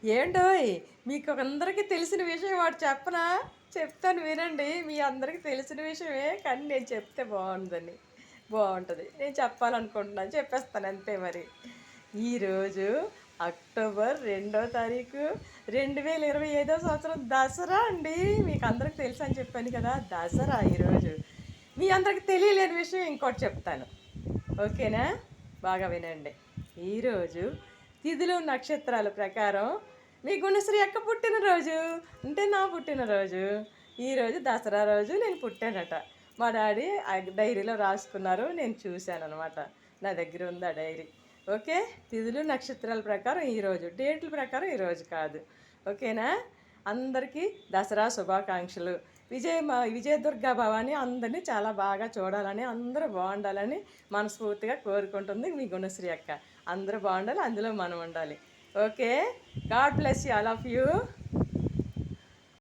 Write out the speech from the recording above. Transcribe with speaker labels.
Speaker 1: ఏంటోయ్ మీకు అందరికీ తెలిసిన విషయం వాడు చెప్పనా? చెప్తాను వినండి. మీ అందరికీ తెలిసిన విషయమే కానీ నేను చెప్తే బావుంటది. నేను చెప్పాలనుకుంటున్నాను. చెప్పేస్తాను అంతే మరి. ఈరోజు అక్టోబర్ 2వ తారీఖు 2025 సంవత్సరం దసరా అండి. మీకు అందరికి తెలుసని చెప్పాను కదా! దసరా ఈరోజు. మీ అందరికి తెలియలేని విషయం ఇంకోటి చెప్తాను. ఓకేనా? బాగా వినండి. ఈరోజు తిథులు నక్షత్రాల ప్రకారం మీ గుణశ్రీ అక్క పుట్టినరోజు అంటే నా పుట్టినరోజు. ఈరోజు దసరా రోజు నేను పుట్టానట. మా డాడీ ఆ డైరీలో రాసుకున్నారు. నేను చూశాను అనమాట. నా దగ్గర ఉంది ఆ డైరీ. ఓకే. తిథులు నక్షత్రాల ప్రకారం ఈరోజు, డేట్ల ప్రకారం ఈరోజు కాదు. ఓకేనా? అందరికీ దసరా శుభాకాంక్షలు. విజయదుర్గా భవాని అందరినీ చాలా బాగా చూడాలని, అందరూ బాగుండాలని మనస్ఫూర్తిగా కోరుకుంటుంది మీ గుణశ్రీ అక్క. అందరూ బాగుండాలి, అందులో మనం ఉండాలి. Okay. God bless you all of you.